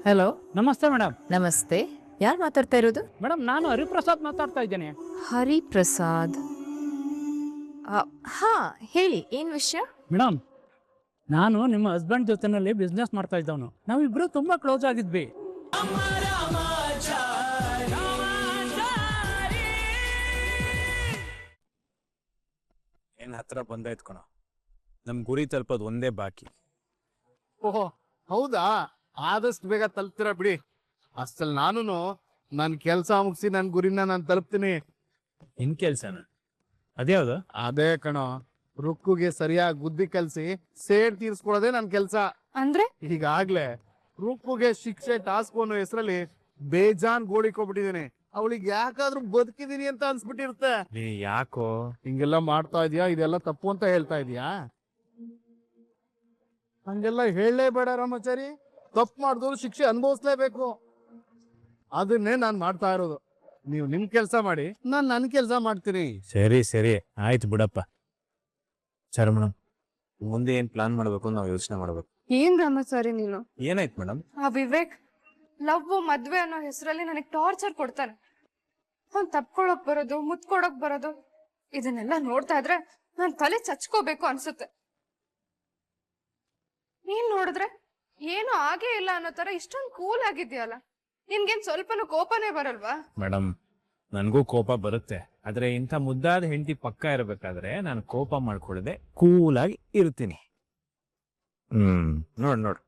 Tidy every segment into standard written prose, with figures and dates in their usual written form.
Hello. ನಮಸ್ತೆ madam. ನಮಸ್ತೆ. ಯಾರು ಮಾತಾಡ್ತಾ ಇರೋದು? ಮೇಡಮ್ ನಾನು ಹರಿಪ್ರಸಾದ್ ಮಾತಾಡ್ತಾ ಇದ್ದೇನೆ. ಹರಿಪ್ರಸಾದ್. ಹಾ, ಹೇಳಿ, ಏನ್ ವಿಷಯ? ಮೇಡಮ್, ನಾನು ನಿಮ್ಮ ಹಸ್ಬೆಂಡ್ ಜೊತೆನಲ್ಲಿ ಬಿಸ್ನೆಸ್ ಮಾಡ್ತಾ ಇದ್ದವನು. ನಾವಿಬ್ರು ತುಂಬಾ ಕ್ಲೋಸ್ ಆಗಿದ್ವಿ. ಏನ್ ಹತ್ರ ಬಂದಾಯ್ತು ಕಣ. ನಮ್ ಗುರಿ ತಲುಪೋದು ಒಂದೇ ಬಾಕಿ. ಓಹೋ, ಹೌದಾ? ಆದಷ್ಟು ಬೇಗ ತಲುಪ್ತೀರಾ ಬಿಡಿ. ಅಷ್ಟಲ್ಲಿ ನಾನು ನನ್ ಕೆಲ್ಸ ಮುಗಿಸಿ ನನ್ ಗುರಿನ ನಾನು ತಲುಪ್ತೀನಿ. ಇನ್ ಕೆಲ್ಸನ ಅದ್ಯಾವ್ದು? ಅದೇ ಕಣೋ, ರುಕ್ಕುಗೆ ಸರಿಯಾಗಿ ಬುದ್ಧಿ ಕಲ್ಸಿ ಸೇಡ್ ತೀರ್ಸ್ಕೊಳೋದೇ ನನ್ ಕೆಲ್ಸ. ಅಂದ್ರೆ ಈಗಾಗ್ಲೇ ರುಕ್ಕುಗೆ ಶಿಕ್ಷೆ ಟಾಸ್ಕ್ ಅನ್ನೋ ಹೆಸರಲ್ಲಿ ಬೇಜಾನ್ ಗೋಳಿಕೊಬಿಟ್ಟಿದ್ದೀನಿ. ಅವಳಿಗೆ ಯಾಕಾದ್ರೂ ಬದುಕಿದೀನಿ ಅಂತ ಅನ್ಸ್ಬಿಟ್ಟಿರುತ್ತೆ. ಯಾಕೋ ಹಿಂಗೆಲ್ಲ ಮಾಡ್ತಾ ಇದೀಯಾ? ಇದೆಲ್ಲ ತಪ್ಪು ಅಂತ ಹೇಳ್ತಾ ಇದೀಯಾ? ಹಂಗೆಲ್ಲ ಹೇಳಲೇಬೇಡ ರಾಮಾಚಾರಿ. ತಪ್ಪು ಮಾಡಿದವರು ಶಿಕ್ಷೆ ಅನುಭವಿಸ್ಲೇಬೇಕು. ಅದನ್ನೇ ನಾನ್ ಮಾಡ್ತಾ ಇರೋದು. ನೀವು ನಿಮ್ ಕೆಲ್ಸ ಮಾಡಿ, ನಾನ್ ನನ್ ಕೆಲ್ಸ ಮಾಡ್ತೀನಿ. ಸರಿ ಸರಿ ಆಯ್ತು ಬಿಡಪ್ಪ. ಸರ್ ಮೇಡಮ್, ಮುಂದೆ ಏನ್ ಪ್ಲಾನ್ ಮಾಡ್ಬೇಕು ನಾವು ಯೋಚನೆ ಮಾಡ್ಬೇಕು. ಏನ್ ರಾಮಾಚಾರಿ ನೀನು? ಏನಾಯ್ತು ಮೇಡಮ್? ಆ ವಿವೇಕ್ ಲವ್ ಮದ್ವೆ ಅನ್ನೋ ಹೆಸರಲ್ಲಿ ನನಗೆ ಟಾರ್ಚರ್ ಕೊಡ್ತಾನೆ. ಅವ್ನ್ ತಪ್ಕೊಳಕ್ ಬರೋದು, ಮುತ್ಕೊಡಕ್ ಬರೋದು, ಇದನ್ನೆಲ್ಲ ನೋಡ್ತಾ ಇದ್ರೆ ನಾನ್ ತಲೆ ಚಚ್ಕೋಬೇಕು ಅನ್ಸುತ್ತೆ. ನೀನ್ ನೋಡಿದ್ರೆ ಏನು ಆಗೇ ಇಲ್ಲ ಅನ್ನೋ ತರ ಇಷ್ಟೊಂದು ಕೂಲ್ ಆಗಿದ್ಯಲ್ಲ. ನಿನ್ಗೇನ್ ಸ್ವಲ್ಪನೂ ಕೋಪನೇ ಬರಲ್ವಾ? ಮೇಡಮ್, ನನ್ಗೂ ಕೋಪ ಬರುತ್ತೆ. ಆದ್ರೆ ಇಂಥ ಮುದ್ದಾದ ಹೆಂಡತಿ ಪಕ್ಕ ಇರ್ಬೇಕಾದ್ರೆ ನಾನು ಕೋಪ ಮಾಡ್ಕೊಳ್ಳದೆ ಕೂಲಾಗಿ ಇರ್ತೀನಿ. ನೋಡ್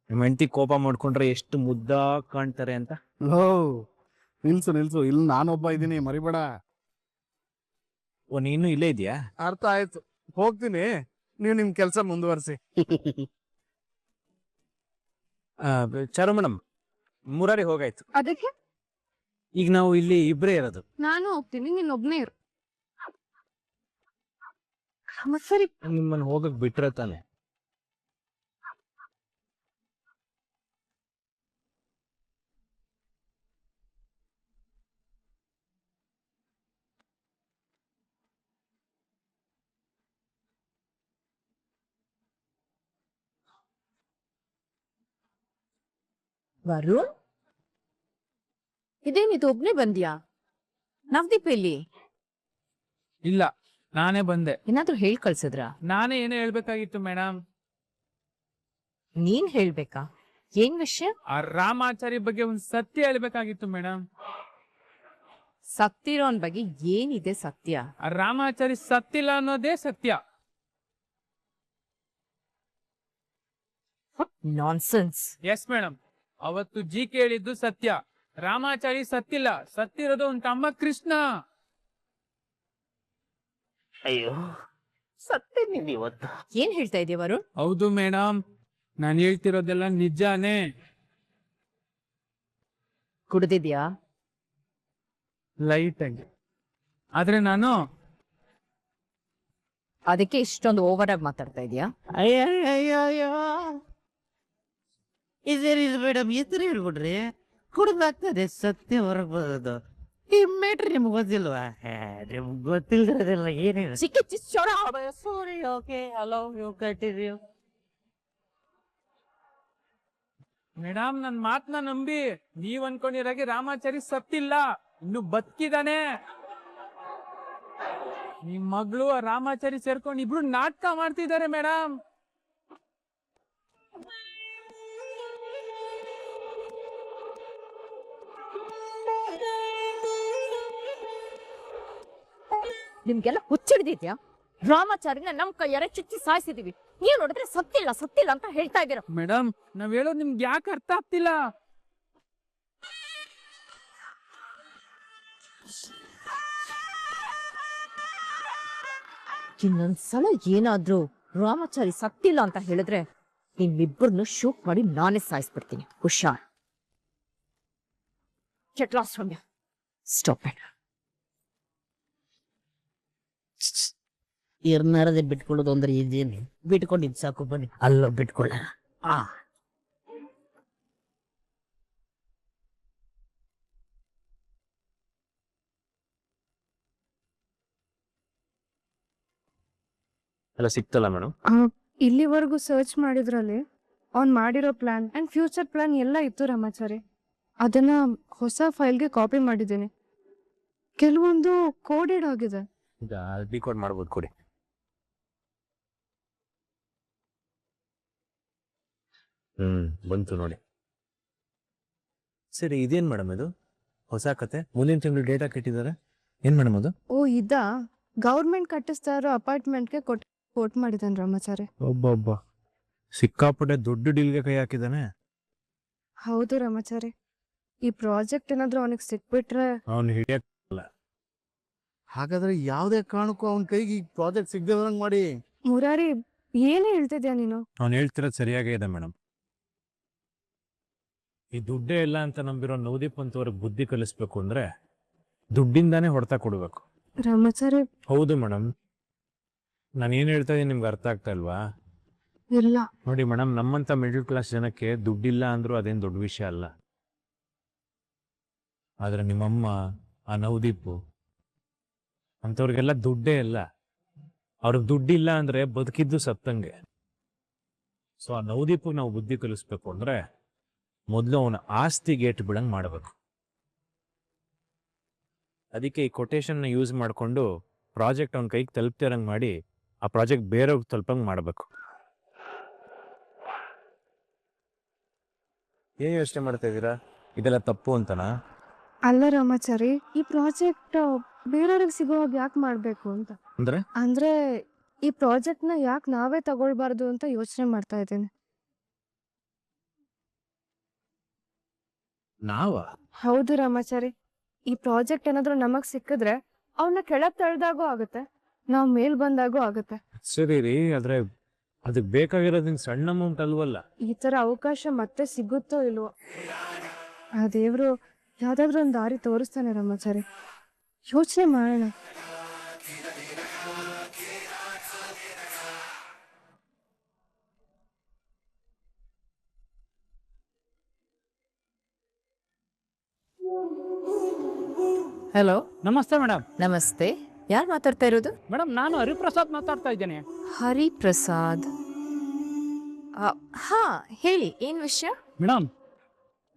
ನಿಮ್ಮ ಹೆಂಡತಿ ಕೋಪ ಮಾಡ್ಕೊಂಡ್ರೆ ಎಷ್ಟು ಮುದ್ದಾಗಿ ಕಾಣ್ತಾರೆ ಅಂತ. ನಿಲ್ಸು, ಇಲ್ಲಿ ನಾನೊಬ್ಬ ಇದ್ದೀನಿ, ಮರಿಬೇಡ. ಓ, ನೀನು ಇಲ್ಲೇ ಇದೆಯಾ? ಅರ್ಥ ಆಯ್ತು, ಹೋಗ್ತೀನಿ. ನೀವು ನಿಮ್ ಕೆಲ್ಸ ಮುಂದುವರಿಸಿ. ಚಾರು ಮೇಡಮ್, ಮುರಾರಿ ಹೋಗಾಯ್ತು. ಅದಕ್ಕೆ ಈಗ ನಾವು ಇಲ್ಲಿ ಇಬ್ರೇ ಇರೋದು. ನಾನು ಹೋಗ್ತೀನಿ, ನೀನ್ ಒಬ್ನೇ ಇರು. ಸರಿ, ನಿಮ್ಮನ್ನ ಹೋಗಕ್ ಬಿಟ್ರೆ ತಾನೆ. ವರುಣ್, ಇದೇನಿದು, ಒಬ್ನೇ ಬಂದ್ಯಾ? ನವದೀಪ್ ಎಲ್ಲಿ? ಇಲ್ಲ, ನಾನೇ ಬಂದೆ. ಏನಾದ್ರೂ ಹೇಳ್ ಕಳ್ಸಿದ್ರ? ನಾನೇ ಏನೋ ಹೇಳ್ಬೇಕಾಗಿತ್ತು ಮೇಡಮ್. ನೀನ್ ಹೇಳ್ಬೇಕಾ? ಏನ್ ವಿಷಯ? ಆ ರಾಮಾಚಾರಿ ಬಗ್ಗೆ ಒಂದ್ ಸತ್ಯ ಹೇಳ್ಬೇಕಾಗಿತ್ತು ಮೇಡಮ್. ಸತ್ತಿರೋನ್ ಬಗ್ಗೆ ಏನಿದೆ ಸತ್ಯ? ಆ ರಾಮಾಚಾರಿ ಸತ್ತಿಲ್ಲ ಅನ್ನೋದೇ ಸತ್ಯ. ನಾನ್ಸೆನ್ಸ್. ಎಸ್ ಮೇಡಮ್, ಅವತ್ತು ಜಿ ಹೇಳಿದ್ದು ಸತ್ಯ. ರಾಮಾಚಾರಿ ಸತ್ತಿಲ್ಲ, ಸತ್ತಿರೋದು ಒಂದ್ ತಮ್ಮ ಕೃಷ್ಣ. ಅಯ್ಯೋ, ಸತ್ತೇನಿ ಇವತ್ತು. ಏನ್ ಹೇಳ್ತಾ ಇದೀಯ ವರುಣ್? ಹೌದು ಮೇಡಮ್, ನಾನು ಹೇಳ್ತಿರೋದೆಲ್ಲ ನಿಜಾನೇ. ಕುಡ್ದಿದ್ಯಾ? ಲೈಟ್ ಆಗಿ. ಆದ್ರೆ ನಾನು ಅದಕ್ಕೆ ಇಷ್ಟೊಂದು ಓವರ್ ಆಗಿ ಮಾತಾಡ್ತಾ ಇದೀಯಾ? ಅಯ್ಯಯ್ಯಯ್ಯೋ, ಇದೇನಿದು ಮೇಡಮ್, ಈ ಥರ ಹೇಳ್ಬಿಡ್ರಿ. ಕುಡ್ದಾಗ್ತದೆ ಸತ್ಯ ಹೊರಗೆ ಬರೋದು. ಈ ಮೇಟ್ರ್ ನಿಮ್ಗೆ ಗೊತ್ತಿಲ್ವಾ? ನಿಮ್ಗೆ ಗೊತ್ತಿಲ್ದಿರೋದಿಲ್ಲ ಏನೇನು. Sorry, okay, hello, you continue. Madam, ನನ್ ಮಾತನ್ನ ನಂಬಿ. ನೀವ್ ಅನ್ಕೊಂಡಿರಾಗೆ ರಾಮಾಚಾರಿ ಸತ್ತಿಲ್ಲ, ಇನ್ನು ಬದುಕಿದಾನೆ. ನಿಮ್ ಮಗಳು ಆ ರಾಮಾಚಾರಿ ಸೇರ್ಕೊಂಡು ಇಬ್ರು ನಾಟಕ ಮಾಡ್ತಿದ್ದಾರೆ ಮೇಡಮ್. ನಿಮ್ಗೆಲ್ಲ ಹುಚ್ಚಿಡ್ದಿದ್ಯಾ? ರಾಮಾಚಾರಿನ ನಮ್ ಕೈಯಾರೆ ಚುಚ್ಚಿ ಸಾಯಿಸಿದೀವಿ, ನೀವ್ ನೋಡಿದ್ರೆ ಸತ್ತಿಲ್ಲ ಅಂತ ಹೇಳ್ತಾ ಇದೀರ. ಮೇಡಮ್, ನಾವ್ ಹೇಳೋದ್ ನಿಮ್ಗೆ ಯಾಕೆ ಅರ್ಥ ಆಗ್ತಿಲ್ಲ? ಇನ್ನೊಂದ್ಸಲ ಏನಾದ್ರೂ ರಾಮಾಚಾರಿ ಸತ್ತಿಲ್ಲ ಅಂತ ಹೇಳಿದ್ರೆ ನಿಮ್ಮಿಬ್ಬರನ್ನು ಶೂಟ್ ಮಾಡಿ ನಾನೇ ಸಾಯಿಸ್ಬಿಡ್ತೀನಿ. ಹುಷಾರ್. Get lost from here. Stop it. ಇರ್ನಾರದೆ ಬಿಟ್ಕೊಳ್ಳೋದು ಅಂದ್ರೆ ಇದೇನು? ಬಿಟ್ಕೊಂಡಿದ್ ಸಾಕು, ಬನ್ನಿ ಅಲ್ಲೋ ಬಿಟ್ಕೊಳ್ಳ. ಎಲ್ಲ ಸಿಕ್ತಲ್ಲ ಮೇಡಮ್? ಇಲ್ಲಿವರೆಗೂ ಸರ್ಚ್ ಮಾಡಿದ್ರಲ್ಲಿ ಅವ್ನ್ ಮಾಡಿರೋ ಪ್ಲಾನ್ ಅಂಡ್ ಫ್ಯೂಚರ್ ಪ್ಲಾನ್ ಎಲ್ಲ ಇತ್ತು ರಾಮಾಚಾರಿ. ಅದನ್ನ ಹೊಸ ಫೈಲ್ಗೆ ಕಾಪಿ ಮಾಡಿದ್ದೀನಿ. ಕೆಲವೊಂದು ಕೋಡೆಡ್ ಆಗಿದೆ. ಡಿಕೋಡ್ ಮಾಡ್ಬೋದು ಕೊಡಿ. ಬಂತು ನೋಡಿ. ಸರಿ, ಇದೇನ್ ಮೇಡಮ್ ಇದು ಹೊಸ ಕತೆ? ಮುಂದಿನ ತಿಂಗಳು ಡೇಟಾ ಕೆಟ್ಟಿದ್ದಾರೆ. ಏನ್ ಮೇಡಮ್ ಅದು? ಓ ಇದಾ, ಗೌರ್ಮೆಂಟ್ ಕಟ್ಟಿಸ್ತಾ ಇರೋ ಅಪಾರ್ಟ್ಮೆಂಟ್ಗೆ ಕೋಟ್ ಮಾಡಿದ್ದಾನೆ ರಾಮಾಚಾರಿ. ಒಬ್ಬೊಬ್ಬ ಸಿಕ್ಕಾಪಟ್ಟೆ ದೊಡ್ಡ ಡೀಲ್ಗೆ ಕೈ ಹಾಕಿದಾನೆ. ಹೌದು ರಾಮಾಚಾರಿ, ಈ ಪ್ರಾಜೆಕ್ಟ್ ಏನಾದ್ರೂ ಅವನಿಗೆ ಸಿಕ್ಬಿಟ್ರೆ ಅವ್ನು ಹಿಡಿಯಕ್. ಹಾಗಾದ್ರೆ ಯಾವುದೇ ಕಾರಣಕ್ಕೂ ಅವನ ಕೈಗೆ ಈ ಪ್ರಾಜೆಕ್ಟ್ ಸಿಗದೆ ಬರಂಗ್ ಮಾಡಿ. ಮುರಾರಿ, ಏನೇ ಹೇಳ್ತಿದ್ಯಾ ನೀನು? ಅವ್ನು ಹೇಳ್ತಿರೋದು ಸರಿಯಾಗೇ ಇದೆ ಮೇಡಮ್. ಈ ದುಡ್ಡೇ ಇಲ್ಲ ಅಂತ ನಂಬಿರೋ ನವದೀಪ್ ಅಂತವ್ರಿಗೆ ಬುದ್ಧಿ ಕಲಿಸ್ಬೇಕು ಅಂದ್ರೆ ದುಡ್ಡಿಂದಾನೇ ಹೊಡೆತ ಕೊಡ್ಬೇಕು. ರಾಮಾಚಾರಿ. ಹೌದು ಮೇಡಮ್, ನಾನು ಏನ್ ಹೇಳ್ತಾ ಇದೀನಿ ನಿಮ್ಗೆ ಅರ್ಥ ಆಗ್ತಾ ಇಲ್ವಾ? ಇಲ್ಲ ನೋಡಿ ಮೇಡಮ್, ನಮ್ಮಂತ ಮಿಡಲ್ ಕ್ಲಾಸ್ ಜನಕ್ಕೆ ದುಡ್ಡಿಲ್ಲ ಅಂದ್ರೂ ಅದೇನು ದೊಡ್ಡ ವಿಷಯ ಅಲ್ಲ. ಆದ್ರೆ ನಿಮ್ಮಮ್ಮ, ಆ ನವದೀಪು ಅಂಥವ್ರಿಗೆಲ್ಲ ದುಡ್ಡೇ ಇಲ್ಲ. ಅವ್ರಿಗೆ ದುಡ್ಡಿಲ್ಲ ಅಂದ್ರೆ ಬದುಕಿದ್ದು ಸತ್ತಂಗೆ. ಸೊ ಆ ನವದೀಪ್ ನಾವು ಬುದ್ಧಿ ಕಲಿಸ್ಬೇಕು ಅಂದ್ರೆ ಮೊದಲು ಅವನ ಆಸ್ತಿ ಗೇಟ್ ಬಿಡಂಗ್ ಮಾಡಬೇಕು. ಅದಕ್ಕೆ ಈ ಕೊಟೇಶನ್ನ ಯೂಸ್ ಮಾಡಿಕೊಂಡು ಪ್ರಾಜೆಕ್ಟ್ ಅವನ ಕೈಗೆ ತಲುಪ್ತಿರಂಗ್ ಮಾಡಿ ಆ ಪ್ರಾಜೆಕ್ಟ್ ಬೇರೆಯವ್ರಿಗೆ ತಲುಪಂಗ್ ಮಾಡಬೇಕು. ಏನ್ ಯೋಚನೆ ಮಾಡ್ತಾ ಇದ್ದೀರಾ? ಇದೆಲ್ಲ ತಪ್ಪು ಅಂತನಾ? ಅಲ್ಲ ರಾಮಾಚಾರಿ, ಈ ಪ್ರಾಜೆಕ್ಟ್ ಬೇರೆಯವ್ರಿಗೆ ಸಿಗೋವಾಗ ಯಾಕೆ ಮಾಡ್ಬೇಕು ಅಂತ. ಅಂದ್ರೆ ಈ ಪ್ರಾಜೆಕ್ಟ್ ನ ಯಾಕೆ ನಾವೇ ತಗೊಳ್ಬಾರ್ದು ಅಂತ ಯೋಚನೆ ಮಾಡ್ತಾ ಇದ್ದೀನಿ. ಹೌದು ರಾಮಾಚಾರಿ, ಈ ಪ್ರಾಜೆಕ್ಟ್ ಏನಾದ್ರೂ ನಮಗ್ ಸಿಕ್ಕಿದ್ರೆ ಅವನ್ನ ಕೆಳಗ್ ತಳ್ದಾಗೂ ಆಗುತ್ತೆ, ನಾವ್ ಮೇಲ್ ಬಂದಾಗೂ ಆಗುತ್ತೆ. ಸರಿ ರೀ, ಆದ್ರೆ ಅದಕ್ಕೆ ಬೇಕಾಗಿರೋದಿನ್ ಸಣ್ಣ ಅಮೌಂಟ್ ಅಲ್ವಲ್ಲ. ಈ ತರ ಅವಕಾಶ ಮತ್ತೆ ಸಿಗುತ್ತೋ ಇಲ್ವೋ, ಆ ದೇವ್ರು ಯಾವ್ದಾದ್ರು ಒಂದ್ ದಾರಿ ತೋರಿಸ್ತಾನೆ ರಾಮಾಚಾರಿ. ಯೋಚನೆ ಮಾಡೋಣ. ಹಲೋ, ನಮಸ್ತೆ ಮೇಡಮ್. ನಮಸ್ತೆ, ಯಾರು ಮಾತಾಡ್ತಾ ಇರೋದು? ಮೇಡಮ್, ನಾನು ಹರಿಪ್ರಸಾದ್ ಮಾತಾಡ್ತಾ ಇದ್ದೇನೆ. ಹರಿಪ್ರಸಾದ್? ಹಾ ಹೇಳಿ, ಏನ್ ವಿಷಯ? ಮೇಡಮ್,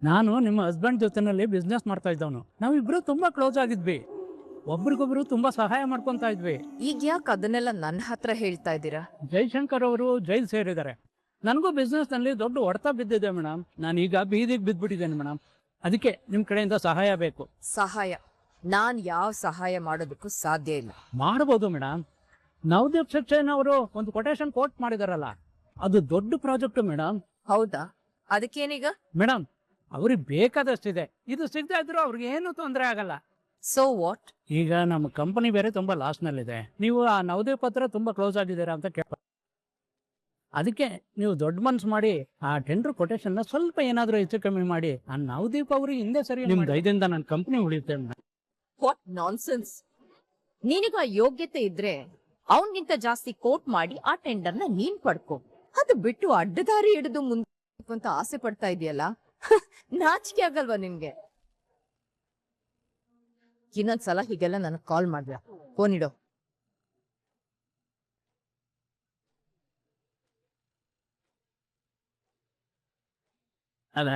ನಾನು ನಿಮ್ಮ ಹಸ್ಬೆಂಡ್ ಜೊತೆನಲ್ಲಿ ಬಿಸ್ನೆಸ್ ಮಾಡ್ತಾ ಇದ್ದವನು. ನಾವಿಬ್ರು ತುಂಬಾ ಕ್ಲೋಸ್ ಆಗಿದ್ವಿ, ಒಬ್ರಿಗೊಬ್ರು ತುಂಬಾ ಸಹಾಯ ಮಾಡ್ಕೊಂತಾ ಇದ್ವಿ. ಈಗ ಯಾಕೆ ಅದನ್ನೆಲ್ಲ ನನ್ನ ಹತ್ರ ಹೇಳ್ತಾ ಇದ್ದೀರಾ? ಜೈಶಂಕರ್ ಅವರು ಜೈಲ್ ಸೇರಿದ್ದಾರೆ. ನನಗೂ ಬಿಸ್ನೆಸ್ ನಲ್ಲಿ ದೊಡ್ಡ ಹೊಡೆತ ಬಿದ್ದಿದೆ ಮೇಡಮ್. ನಾನೀಗ ಬೀದಿಗೆ ಬಿದ್ದ್ಬಿಟ್ಟಿದ್ದೇನೆ ಮೇಡಮ್. ಅದಕ್ಕೆ ನಿಮ್ ಕಡೆಯಿಂದ ಸಹಾಯ ಬೇಕು. ಸಹಾಯ? ನಾನ್ ಯಾವ ಸಹಾಯ ಮಾಡೋದಕ್ಕೂ ಸಾಧ್ಯ ಇಲ್ಲ. ಮಾಡಬಹುದು ಮೇಡಮ್. ನವದೀಪ್ ಸಕ್ಸೇನಾ ಅವರು ಒಂದು ಕೊಟೇಶನ್ ಕೋಟ್ ಮಾಡಿದಾರಲ್ಲ, ಅದು ದೊಡ್ಡ ಪ್ರಾಜೆಕ್ಟ್ ಮೇಡಮ್. ಹೌದಾ? ಅದಕ್ಕೇನೀಗ? ಮೇಡಮ್, ಅವ್ರಿಗೆ ಬೇಕಾದಷ್ಟಿದೆ. ಇದು ಸಿಗದೆ ಇದ್ರು ಅವ್ರಿಗೆ ಏನು ತೊಂದರೆ ಆಗಲ್ಲ. So what? ಈಗ ನಮ್ಮ ಕಂಪನಿ ಬೇರೆ ತುಂಬಾ ಲಾಸ್ ನಲ್ಲಿದೆ. ನೀವು ಆ ನವದೀಪ್ ಹತ್ರ ತುಂಬಾ ಕ್ಲೋಸ್ ಆಗಿದ್ದೀರಾ ಅಂತ ಕೇಳ, ಅದಕ್ಕೆ ನೀವು ದೊಡ್ಡ ಮನ್ಸು ಮಾಡಿ ಆ ಟೆಂಡರ್ ಕೊಟೇಶನ್ ನ ಸ್ವಲ್ಪ ಏನಾದ್ರೂ ಹೆಚ್ಚು ಕಮ್ಮಿ ಮಾಡಿ ಆ ನವದೀಪ್ ಅವ್ರಿಗೆ ಹಿಂದೆ ಸರಿ ನಿಮ್ ದಯದಿಂದ ನನ್ನ ಕಂಪನಿ ಉಳಿಯುತ್ತೆ. What nonsense! ನಿನಗ ಯೋಗ್ಯತೆ ಇದ್ರೆ ಅವನ್ಗಿಂತ ಜಾಸ್ತಿ ಕೋಟ್ ಮಾಡಿ ಆ ಟೆಂಡರ್ನ ನೀನ್ ಪಡ್ಕೋ. ಅದು ಬಿಟ್ಟು ಅಡ್ಡದಾರಿ ಹಿಡಿದು ಮುಂದೆ ಅಂತ ಆಸೆ ಪಡ್ತಾ ಇದೆಯಲ್ಲ, ನಾಚಿಕೆ ಆಗಲ್ವಾ ನಿನ್ಗೆ? ಇನ್ನೊಂದ್ಸಲ ಹೀಗೆಲ್ಲ ನನಗ್ ಕಾಲ್ ಮಾಡ್ದ, ಫೋನ್ ಇಡೋ. ಅಲ್ಲ,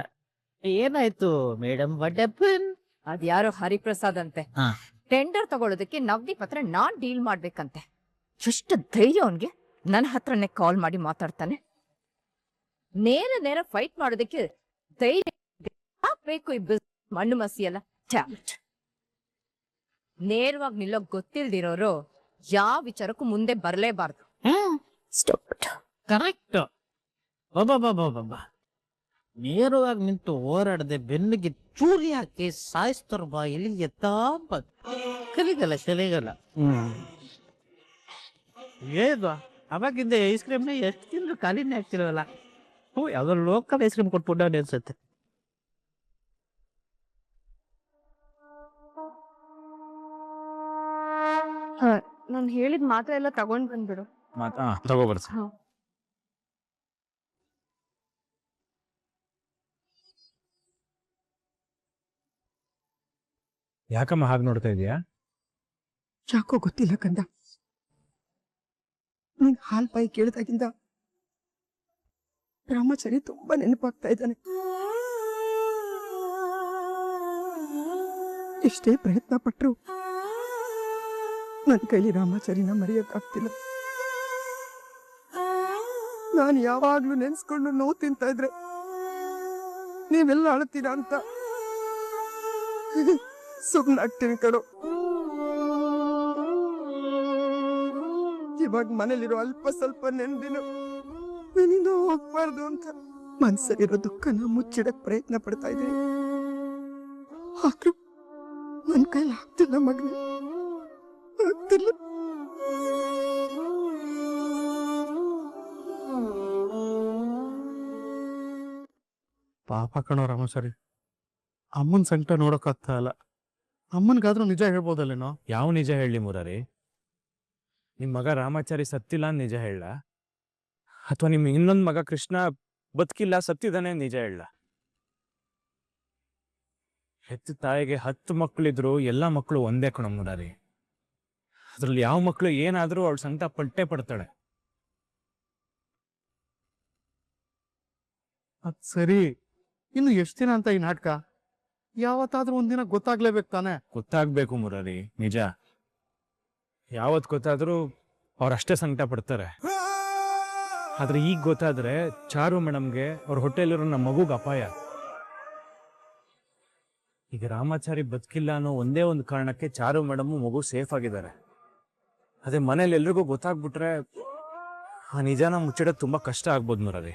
ಏನಾಯ್ತು ಮೇಡಮ್? ವಡ್ಡಪ್ಪನ್ ಅದ್ಯಾರೋ ಹರಿಪ್ರಸಾದ್ ಅಂತೆ. ಹಾ. ಟೆಂಡರ್ ತಗೊಳ್ಳೋದಕ್ಕೆ ನವದೀಪ್ ಹತ್ರ ನಾನ್ ಡೀಲ್ ಮಾಡ್ಬೇಕಂತೆ. ಎಷ್ಟು ಧೈರ್ಯ ಅವನ್ಗೆ ನನ್ನ ಹತ್ರನೇ ಕಾಲ್ ಮಾಡಿ ಮಾತಾಡ್ತಾನೆ. ನೇರ ಫೈಟ್ ಮಾಡೋದಕ್ಕೆ ಧೈರ್ಯ ಬೇಕು. ಈ ಮಣ್ಣು ಮಸಿ ಎಲ್ಲ ನೇರವಾಗಿ ನಿಲ್ಲೋ ಗೊತ್ತಿಲ್ದಿರೋರು ಯಾವ ವಿಚಾರಕ್ಕೂ ಮುಂದೆ ಬರಲೇಬಾರ್ದು. ಕರೆಕ್ಟ್. ಬಾಬಾ ನೇರವಾಗಿ ನಿಂತು ಹೋರಾಡದೆ ಬೆನ್ನಿಗೆ ಚೂರಿ ಹಾಕಿ ಸಾಯಿಸ್ತಾರ ಬಾ ಇಲ್ಲಿಗೆ ಕಲಿಗಲ್ಲ ಕಲಿಗಲ್ಲ. ಏನು ಅವಾಗಿಂದ ಐಸ್ ಕ್ರೀಮ್ನ ಎಷ್ಟು ತಿಂದ್ರು ಖಾಲಿನೇ ಆಗ್ತಿರಲ್ಲ. ಯಾವ್ದೋ ಲೋಕಲ್ ಐಸ್ ಕ್ರೀಮ್ ಕೊಟ್ಬಿಟ್ಟ ಅನ್ಸುತ್ತೆ. ನಾನು ಹೇಳಿದ ಮಾತ್ರ ಎಲ್ಲ ತಗೊಂಡ್ ಬಂದ್ಬಿಡು. ತಗೋಬರ್ಸಿ. ಯಾಕಮ್ಮ ಹಾಗೆ ನೋಡ್ತಾ ಇದೀಯಾ? ಯಾಕೋ ಗೊತ್ತಿಲ್ಲ ಕಂದ, ನೀನ್ ಹಾಲ್ ಪಾಯಿ ಕೇಳಿದಾಗಿಂದ ರಾಮಾಚಾರಿ ತುಂಬಾ ನೆನಪಾಗ್ತಾ ಇದ್ದಾನೆ. ಎಷ್ಟೇ ಪ್ರಯತ್ನ ಪಟ್ರು ನನ್ನ ಕೈಲಿ ರಾಮಾಚಾರಿನ ಮರೆಯೋಕ್ಕಾಗ್ತಿಲ್ಲ. ನಾನು ಯಾವಾಗ್ಲೂ ನೆನ್ಸ್ಕೊಂಡು ನೋವು ತಿಂತಾ ಇದ್ರೆ ನೀವೆಲ್ಲ ಅಳ್ತೀರಾ ಅಂತ ಸುಮ್ಮನಾಗ್ತೀನಿ ಕಣೋ. ಇವಾಗ ಮನೇಲಿರೋ ಅಲ್ಪ ಸ್ವಲ್ಪ ನೆಮ್ಮದಿನ ನನ್ನಿಂದ ಹೋಗ್ಬಾರ್ದು ಅಂತ ಮನ್ಸಲ್ಲಿರೋ ದುಃಖನ ಮುಚ್ಚಿಡಕ್ ಪ್ರಯತ್ನ ಪಡ್ತಾ ಇದ್ದೀನಿ. ಆದ್ರೂ ನನ್ ಕೈಲಿ ಆಗ್ತಿಲ್ಲ ಮಗನೇ, ಆಗ್ತಿಲ್ಲ. ಪಾಪ ಕಣೋ ರಾಮಾಚಾರಿ, ಅಮ್ಮನ ಸಂಕಟ ನೋಡೋಕ್ಕಾಗ್ತಾ ಇಲ್ಲ. ಅಮ್ಮನ್ಗಾದ್ರೂ ನಿಜ ಹೇಳ್ಬೋದಲ್ಲೇನೋ? ಯಾವ ನಿಜ ಹೇಳಿ ಮುರಾರಿ? ನಿಮ್ ಮಗ ರಾಮಾಚಾರಿ ಸತ್ತಿಲ್ಲ ಅಂತ ನಿಜ ಹೇಳ, ಅಥವಾ ನಿಮ್ ಇನ್ನೊಂದ್ ಮಗ ಕೃಷ್ಣ ಬದುಕಿಲ್ಲ ಸತ್ತಿದ್ದಾನೆ ನಿಜ ಹೇಳ? ಹೆತ್ತ ತಾಯಿಗೆ 10 ಮಕ್ಕಳಿದ್ರು ಎಲ್ಲಾ ಮಕ್ಕಳು ಒಂದೇ ಕಣ ಮುರಾರಿ. ಅದ್ರಲ್ಲಿ ಯಾವ ಮಕ್ಕಳು ಏನಾದ್ರೂ ಅವಳ ಸಂಕಟ ಪಟ್ಟೆ ಪಡ್ತಾಳೆ. ಅದ್ ಸರಿ, ಇನ್ನು ಎಷ್ಟು ದಿನ ಅಂತ ಈ ನಾಟಕ? ಯಾವತ್ತಾದ್ರೂ ಒಂದಿನ ಗೊತ್ತಾಗ್ಲೇಬೇಕು ತಾನೆ? ಗೊತ್ತಾಗ್ಬೇಕು ಮುರಾರಿ, ನಿಜ. ಯಾವತ್ ಗೊತ್ತಾದ್ರೂ ಅವ್ರಷ್ಟೇ ಸಂಕಟ ಪಡ್ತಾರೆ. ಆದ್ರೆ ಈಗ ಗೊತ್ತಾದ್ರೆ ಚಾರು ಮೇಡಮ್ಗೆ ಅವ್ರ ಹೊಟ್ಟೆಲಿರೋ ನಮ್ಮ ಮಗುಗೆ ಅಪಾಯ. ಈಗ ರಾಮಾಚಾರಿ ಬದುಕಿಲ್ಲ ಅನ್ನೋ ಒಂದೇ ಒಂದು ಕಾರಣಕ್ಕೆ ಚಾರು ಮೇಡಮ್ ಮಗು ಸೇಫ್ ಆಗಿದ್ದಾರೆ. ಅದೇ ಮನೇಲಿ ಎಲ್ರಿಗೂ ಗೊತ್ತಾಗ್ಬಿಟ್ರೆ ಆ ನಿಜಾನ ಮುಚ್ಚಿಡೋದು ತುಂಬಾ ಕಷ್ಟ ಆಗ್ಬೋದು ಮುರಾರಿ.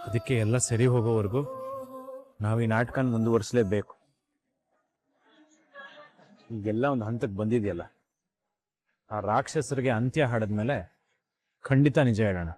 ಅದಕ್ಕೆ ಎಲ್ಲ ಸರಿ ಹೋಗೋವರೆಗೂ ನಾವು ಈ ನಾಟಕನ ಮುಂದುವರಿಸಲೇಬೇಕು. ಈಗೆಲ್ಲ ಒಂದು ಹಂತಕ್ಕೆ ಬಂದಿದೆಯಲ್ಲ, ಆ ರಾಕ್ಷಸರಿಗೆ ಅಂತ್ಯ ಹಾಡಿದ್ಮೇಲೆ ಖಂಡಿತ ನಿಜ ಹೇಳೋಣ.